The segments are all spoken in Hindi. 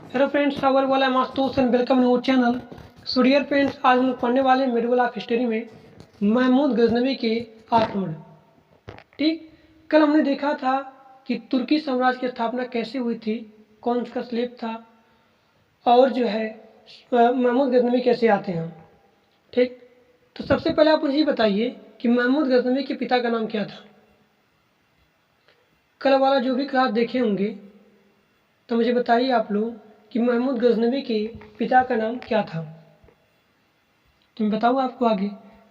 Hello friends, how are you all? I am Ashutosh and welcome in our channel. So dear friends, आज हम लोग पढ़ने वाले हैं मेडिवल ऑफ हिस्ट्री में महमूद गजनवी के आक्रमण। ठीक, कल हमने देखा था कि तुर्की साम्राज्य की स्थापना कैसे हुई थी, कौन उसका स्लेब था, और जो है महमूद गजनवी कैसे आते हैं। ठीक, तो सबसे पहले आप मुझे ये बताइए कि महमूद गजनवी के पिता का नाम क्या था। कल वाला जो भी क्लास देखे होंगे तो मुझे बताइए आप लोग कि महमूद गजनवी के पिता का नाम क्या था। तो मैं बताऊँ आपको आगे।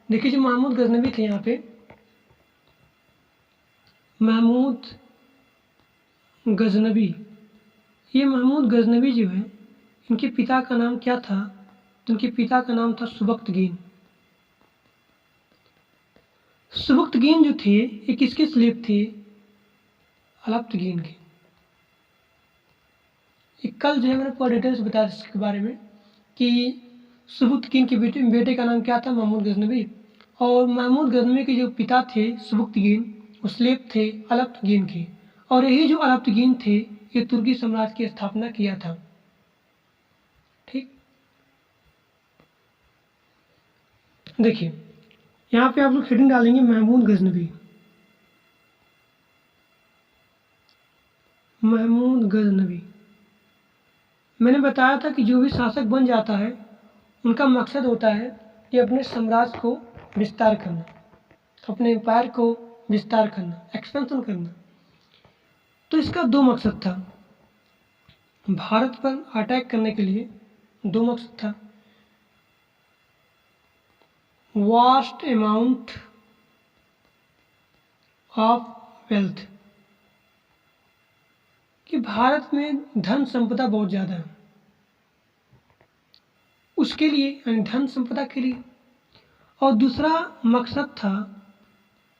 देखिए, जो महमूद गजनवी थे यहाँ पे, महमूद गजनवी, ये महमूद गजनवी जो है, इनके पिता का नाम क्या था? तो इनके पिता का नाम था सुबक्तगीन। सुबक्तगीन जो थे ये किसके स्लेब थे? अलप्तगीन के। कल जो है मैंने पूरा डिटेल्स बताया इसके बारे में कि सुबक्तगीन के बेटे का नाम क्या था? महमूद गजनवी। और महमूद गजनवी के जो पिता थे सुबक्तगीन, वो स्लेब थे अलप्तगीन के। और यही जो अलप्तगीन थे ये तुर्की साम्राज्य की स्थापना किया था। ठीक, देखिए यहाँ पे आप लोग हेडिंग डालेंगे महमूद गजनवी। महमूद गजनवी, मैंने बताया था कि जो भी शासक बन जाता है उनका मकसद होता है कि अपने साम्राज्य को विस्तार करना, अपने एम्पायर को विस्तार करना, एक्सपेंशन करना। तो इसका दो मकसद था। भारत पर अटैक करने के लिए दो मकसद था। वास्ट अमाउंट ऑफ वेल्थ, कि भारत में धन संपदा बहुत ज़्यादा है, उसके लिए, यानी धन संपदा के लिए। और दूसरा मकसद था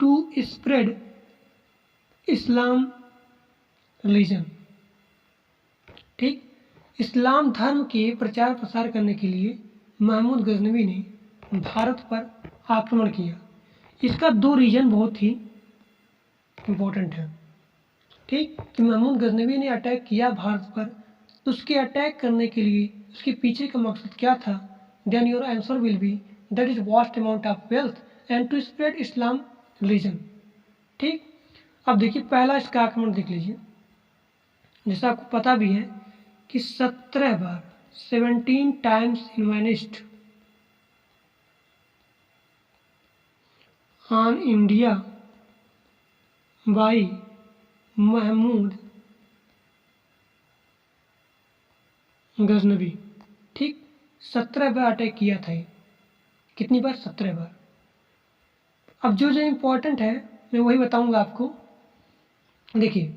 टू स्प्रेड इस्लाम रिलीजन। ठीक, इस्लाम धर्म के प्रचार प्रसार करने के लिए महमूद गजनवी ने भारत पर आक्रमण किया। इसका दो रीजन बहुत ही इम्पोर्टेंट है। ठीक, कि महमूद गजनवी ने अटैक किया भारत पर, तो उसके अटैक करने के लिए उसके पीछे का मकसद क्या था? Then your answer will be that is vast amount of wealth and to spread Islam religion. ठीक, अब देखिए पहला इसका आक्रमण देख लीजिए। जैसा आपको पता भी है कि 17 बार 17 times invest on India by Mahmud Ghaznavi. ठीक, 17 बार अटैक किया था ये। कितनी बार? 17 बार। अब जो जो इम्पोर्टेंट है मैं वही बताऊंगा आपको। देखिए,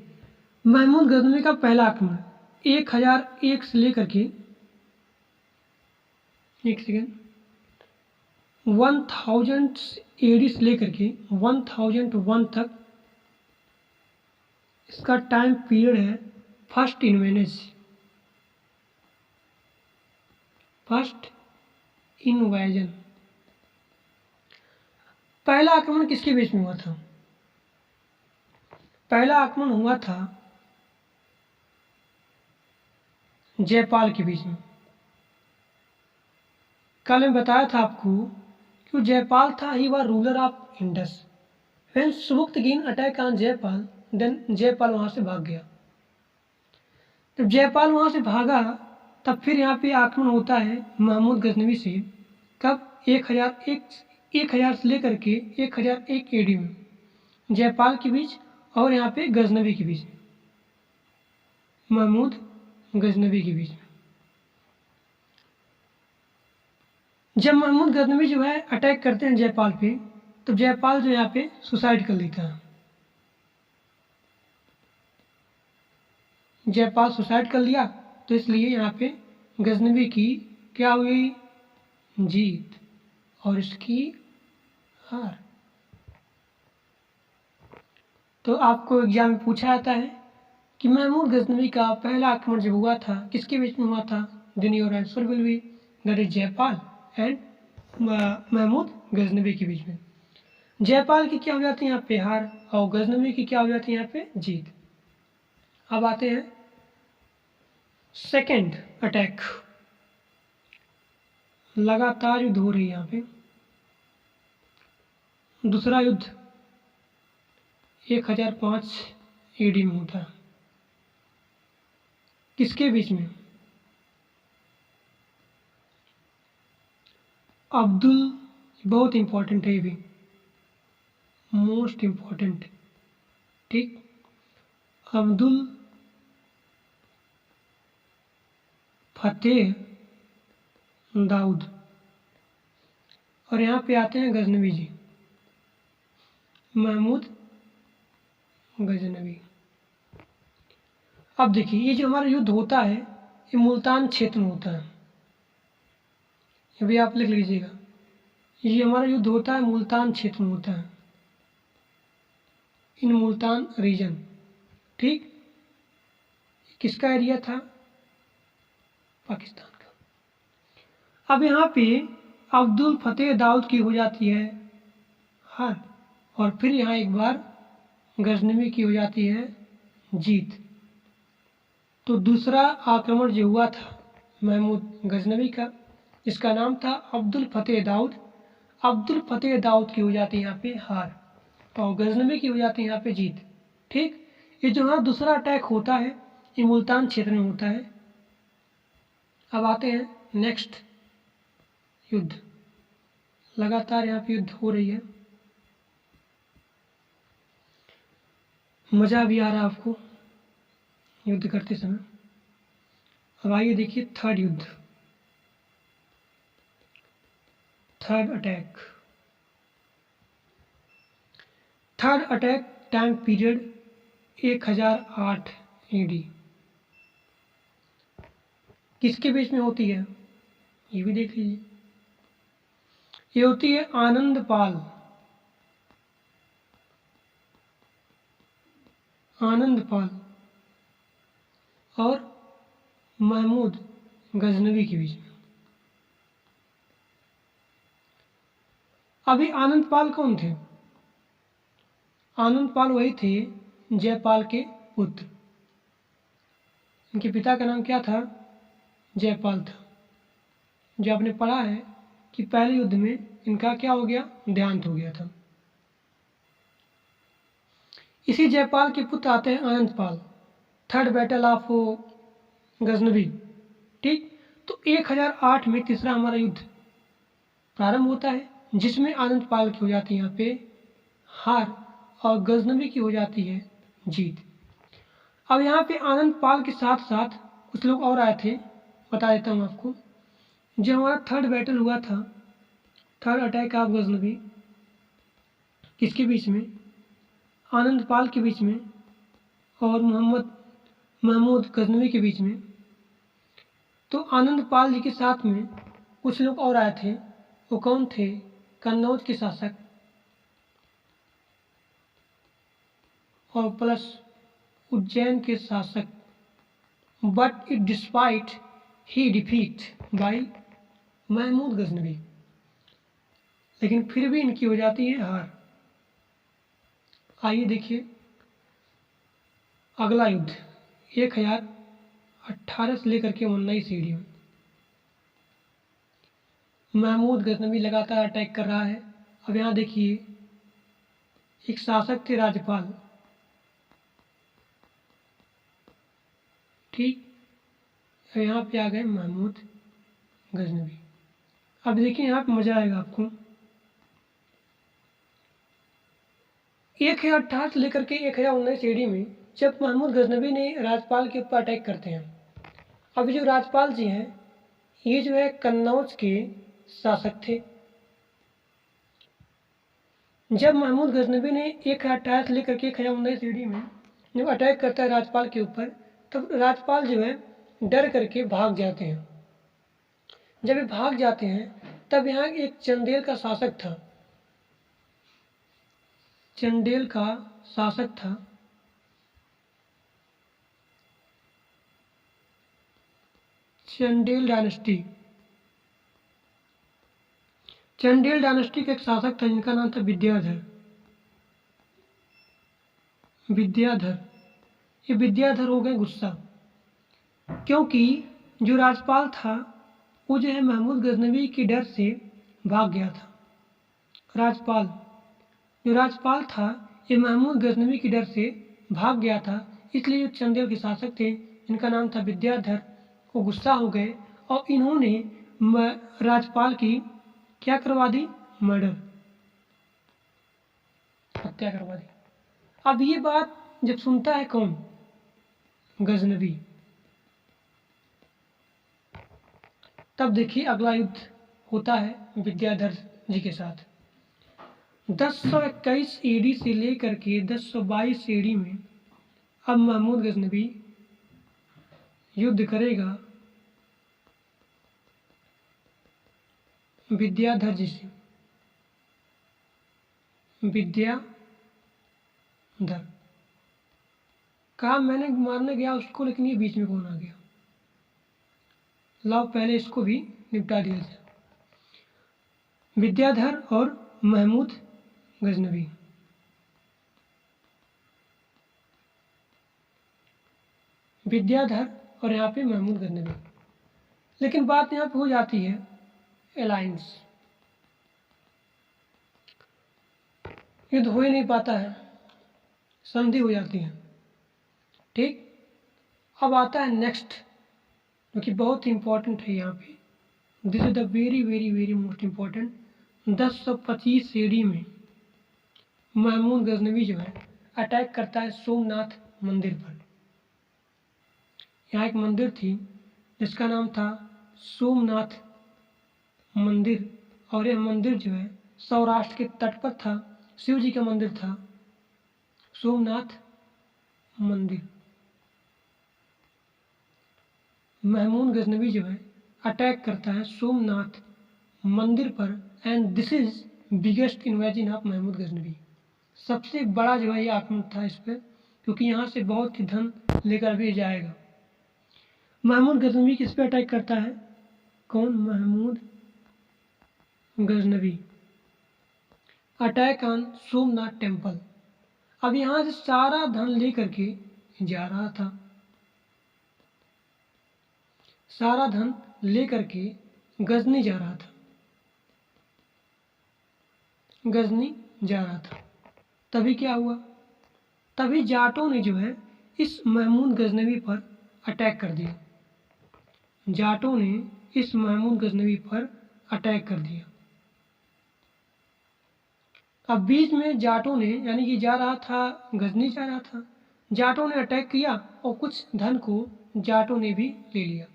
महमूद गजनवी का पहला आक्रमण 1001 से लेकर के, एक सेकेंड, 1000 AD से लेकर के 1001 तक इसका टाइम पीरियड है। First invasion. पहला आक्रमण किसके बीच में हुआ था? पहला आक्रमण हुआ था जयपाल के बीच में। कल मैं बताया था आपको कि जयपाल था, he was ruler of Indus. When Sabuktigin attack on Jaipal, then Jaipal वहां से भाग गया। जब जयपाल वहां से भागा तब फिर यहाँ पे आक्रमण होता है महमूद गजनवी से। कब? 1001 से लेकर के 1001 AD में, जयपाल के बीच और यहाँ पे गजनवी के बीच, महमूद गजनवी के बीच। जब महमूद गजनवी जो है अटैक करते हैं जयपाल पे, तो जयपाल जो यहाँ पे सुसाइड कर लेता है। जयपाल सुसाइड कर लिया, तो इसलिए यहाँ पे गजनवी की क्या हुई? जीत, और इसकी हार। तो आपको एग्जाम में पूछा जाता है कि महमूद गजनवी का पहला आक्रमण जब हुआ था किसके बीच में हुआ था? Then your answer will be that is Jaipal and Mahmud Ghaznavi के बीच में। जयपाल की क्या हो जाती है यहाँ पे? हार, और गजनवी की क्या हो जाती है यहाँ पे? जीत। अब आते हैं सेकेंड अटैक, लगातार युद्ध हो रही है यहाँ पे। दूसरा युद्ध 1005 AD में होता है। किसके बीच में? अब्दुल, बहुत इंपॉर्टेंट है ये भी, मोस्ट इम्पॉर्टेंट, ठीक, अब्दुल फतेह दाऊद, और यहाँ पे आते हैं गजनवी जी, महमूद गजनवी। अब देखिए ये जो हमारा युद्ध होता है ये मुल्तान क्षेत्र में होता है, ये भी आप लिख लीजिएगा। ये हमारा युद्ध होता है मुल्तान क्षेत्र में होता है, इन मुल्तान रीजन, ठीक। किसका एरिया था? पाकिस्तान का। अब यहाँ पे अब्दुल फतेह दाऊद की हो जाती है हार, और फिर यहाँ एक बार गजनवी की हो जाती है जीत। तो दूसरा आक्रमण जो हुआ था महमूद गजनवी का, जिसका नाम था अब्दुल फतेह दाऊद, अब्दुल फतेह दाऊद की हो जाती है यहाँ पे हार और गजनवी की हो जाती है यहाँ पे जीत, ठीक। ये जो यहाँ दूसरा अटैक होता है ये मुल्तान क्षेत्र में होता है। अब आते हैं नेक्स्ट युद्ध, लगातार यहाँ पे युद्ध हो रही है, मज़ा भी आ रहा है आपको युद्ध करते समय। अब आइए देखिए थर्ड युद्ध, third attack. Third attack time period 1008 AD, किसके बीच में होती है ये भी देख लीजिए। ये होती है आनंदपाल, आनंदपाल और महमूद गजनवी के बीच में। अभी आनंदपाल कौन थे? आनंदपाल वही थे जयपाल के पुत्र, इनके पिता का नाम क्या था? जयपाल था। जो आपने पढ़ा है कि पहले युद्ध में इनका क्या हो गया? देहांत हो गया था। इसी जयपाल के पुत्र आते हैं Anandpal, third battle of Ghaznavi, ठीक। तो 1008 में तीसरा हमारा युद्ध प्रारंभ होता है, जिसमें आनंदपाल की हो जाती है यहाँ पे हार और गजनवी की हो जाती है जीत। अब यहाँ पे आनंदपाल के साथ साथ कुछ लोग और आए थे, बता देता हूँ आपको। जो हमारा थर्ड बैटल हुआ था, थर्ड अटैक ऑफ गजनवी, किसके बीच में? आनंदपाल के बीच में और महमूद गजनवी के बीच में। तो आनंदपाल जी के साथ में कुछ लोग और आए थे, वो कौन थे? कन्नौज के शासक और प्लस उज्जैन के शासक। But it despite he defeat by Mahmud Ghaznavi, लेकिन फिर भी इनकी हो जाती है हार। आइए देखिए अगला युद्ध 1018 से लेकर के 19 AD में महमूद गजनवी लगातार अटैक कर रहा है। अब यहाँ देखिए एक शासक थे राज्यपाल, ठीक। यहाँ पे आ गए महमूद गजनवी। अब देखिए यहाँ पे मजा आएगा आपको। 1018 से लेकर के 1019 AD में जब महमूद गजनवी ने राज्यपाल के ऊपर अटैक करते हैं। अब जो राज्यपाल जी हैं ये जो है कन्नौज के शासक थे। जब महमूद गजनवी ने 1018 से लेकर के 1019 AD में जब अटैक करता है राज्यपाल के ऊपर, तब राजपाल जो है डर करके भाग जाते हैं। जब ये भाग जाते हैं तब यहाँ एक चंदेल का शासक था, चंदेल का शासक था, चंदेल डायनेस्टी, चंदेल डायनेस्टी का एक शासक था जिनका नाम था विद्याधर। विद्याधर, ये विद्याधर हो गए गुस्सा। क्योंकि जो राजपाल था वो जो है महमूद गजनवी के डर से भाग गया था। जो राजपाल था ये महमूद गजनवी के डर से भाग गया था, इसलिए जो चंदेल के शासक थे इनका नाम था विद्याधर, वो गुस्सा हो गए और इन्होंने राजपाल की क्या करवा दी, मर्डर, हत्या करवा दी। अब ये बात जब सुनता है कौन, गजनवी, तब देखिए अगला युद्ध होता है विद्याधर जी के साथ। 1021 AD से लेकर के 1022 AD में अब महमूद गजनवी युद्ध करेगा विद्याधर जी से। विद्याधर कहा मैंने मारने गया उसको, लेकिन ये बीच में कौन आ गया, लाओ पहले इसको भी निपटा दिया जाए। विद्याधर और महमूद गजनवी। विद्याधर और यहाँ पे महमूद गजनवी। लेकिन बात यहाँ पे हो जाती है अलायंस, युद्ध हो ही नहीं पाता है, संधि हो जाती है। ठीक, अब आता है नेक्स्ट, जो कि बहुत इंपॉर्टेंट है यहाँ पे। This is the very very very most important. 1025 AD में महमूद गजनवी जो है अटैक करता है सोमनाथ मंदिर पर। यहाँ एक मंदिर थी जिसका नाम था सोमनाथ मंदिर, और यह मंदिर जो है सौराष्ट्र के तट पर था, शिव जी का मंदिर था सोमनाथ मंदिर। महमूद गजनवी जो है अटैक करता है सोमनाथ मंदिर पर, and this is biggest invasion of Mahmud Ghaznavi. सबसे बड़ा जो है ये आक्रमण था इस पर, क्योंकि यहाँ से बहुत ही धन लेकर भी जाएगा। महमूद गजनवी किस पे अटैक करता है, कौन, Mahmud Ghaznavi attack on Somnath temple. अब यहाँ से सारा धन लेकर के जा रहा था, सारा धन लेकर के गजनी जा रहा था, गजनी जा रहा था। तभी क्या हुआ, तभी जाटों ने जो है इस महमूद गजनवी पर अटैक कर दिया। जाटों ने इस महमूद गजनवी पर अटैक कर दिया। अब बीच में जाटों ने, यानी कि जा रहा था, गजनी जा रहा था, जाटों ने अटैक किया और कुछ धन को जाटों ने भी ले लिया।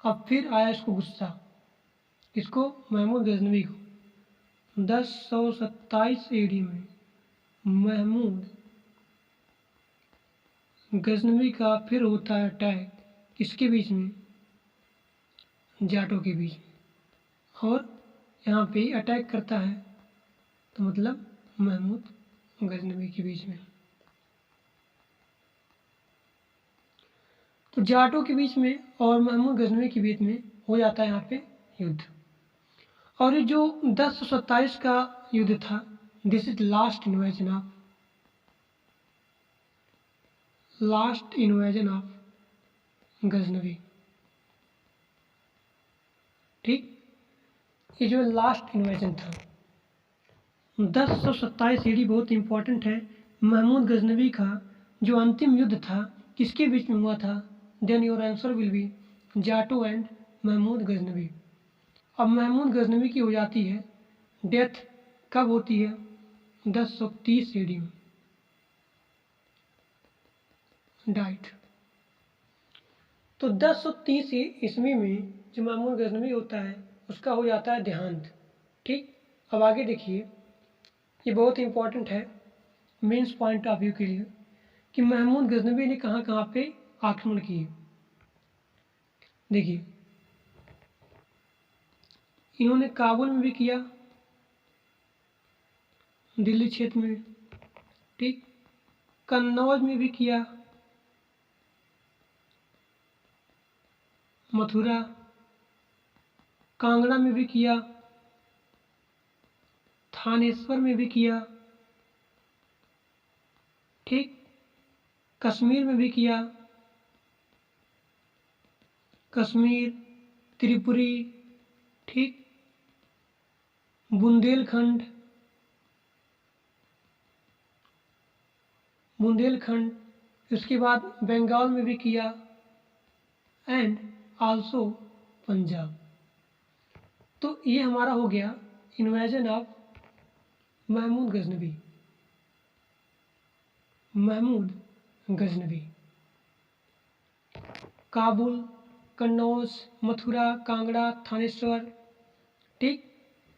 अब फिर आया इसको गुस्सा, इसको, महमूद गजनवी को। 1027 AD में महमूद गजनवी का फिर होता है अटैक, किसके बीच में, जाटों के बीच में, और यहाँ पे अटैक करता है, तो मतलब महमूद गजनवी के बीच में। तो जाटों के बीच में और महमूद गजनवी के बीच में हो जाता है यहाँ पे युद्ध। और ये जो 1027 का युद्ध था, this is last invasion of Ghaznavi. ठीक, ये जो लास्ट इन्वेजन था 1027 AD, बहुत इंपॉर्टेंट है। महमूद गजनवी का जो अंतिम युद्ध था किसके बीच में हुआ था, then your answer will be Jats and Mahmud Ghaznavi. अब महमूद गजनवी की हो जाती है डेथ, कब होती है, 1030 AD में डाइट। तो 1030 ईस्वी में जो महमूद गजनवी होता है उसका हो जाता है देहांत। ठीक, अब आगे देखिए, ये बहुत इंपॉर्टेंट है मेंस पॉइंट ऑफ व्यू के लिए कि महमूद गजनवी ने कहाँ कहाँ पे आक्रमण किए। देखिए, इन्होंने काबुल में भी किया, दिल्ली क्षेत्र में, ठीक, कन्नौज में भी किया, मथुरा, कांगड़ा में भी किया, थानेश्वर में भी किया, ठीक, कश्मीर में भी किया, कश्मीर, त्रिपुरी, ठीक, बुंदेलखंड, इसके बाद बंगाल में भी किया, एंड आल्सो पंजाब। तो ये हमारा हो गया इन्वेजन ऑफ महमूद गजनवी। काबुल, कन्नौज, मथुरा, कांगड़ा, थानेश्वर, ठीक,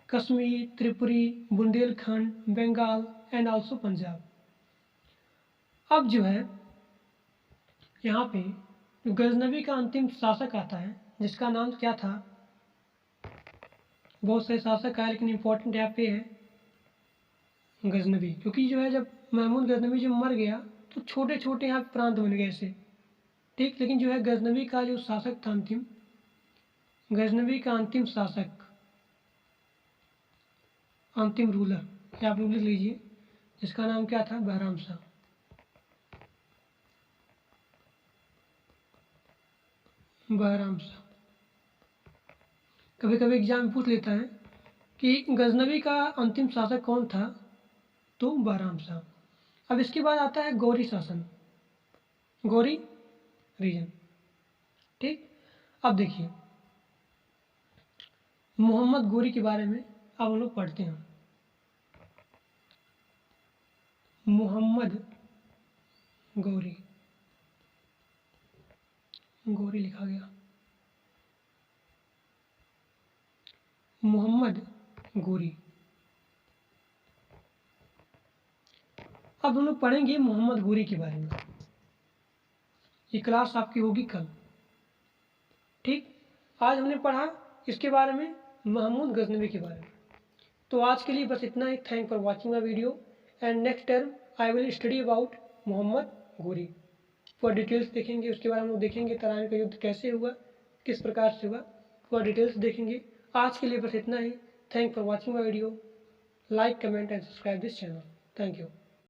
कश्मीर, त्रिपुरी, बुंदेलखंड, बंगाल एंड आल्सो पंजाब। अब जो है यहाँ पे गजनवी का अंतिम शासक आता है जिसका नाम क्या था, बहुत से शासक आए लेकिन इम्पोर्टेंट यहाँ पे है गजनवी, क्योंकि जो है जब महमूद गजनवी जब मर गया तो छोटे छोटे यहाँ प्रांत बन गए ऐसे, ठीक। लेकिन जो है गजनवी का जो शासक था गजनवी का अंतिम शासक, अंतिम रूलर, ये आप लोग लिख लीजिए, जिसका नाम क्या था, बहराम शाह। कभी कभी एग्जाम में पूछ लेता है कि गजनवी का अंतिम शासक कौन था, तो बहराम शाह। अब इसके बाद आता है गौरी शासन, गौरी रीजन, ठीक। अब देखिए मोहम्मद गौरी के बारे में अब हम लोग पढ़ते हैं। मोहम्मद गौरी, गौरी लिखा गया, मोहम्मद गौरी। अब हम लोग पढ़ेंगे मोहम्मद गौरी के बारे में, ये क्लास आपकी होगी कल, ठीक। आज हमने पढ़ा इसके बारे में, महमूद गजनवी के बारे में। तो आज के लिए बस इतना ही। Thank for watching my video, and next term I will study about Mohammad Ghori. For details देखेंगे, उसके बाद हम लोग देखेंगे तराइन का युद्ध कैसे हुआ, किस प्रकार से हुआ, फॉर डिटेल्स देखेंगे। आज के लिए बस इतना ही। Thank for watching my video, like, comment and subscribe this channel. Thank you.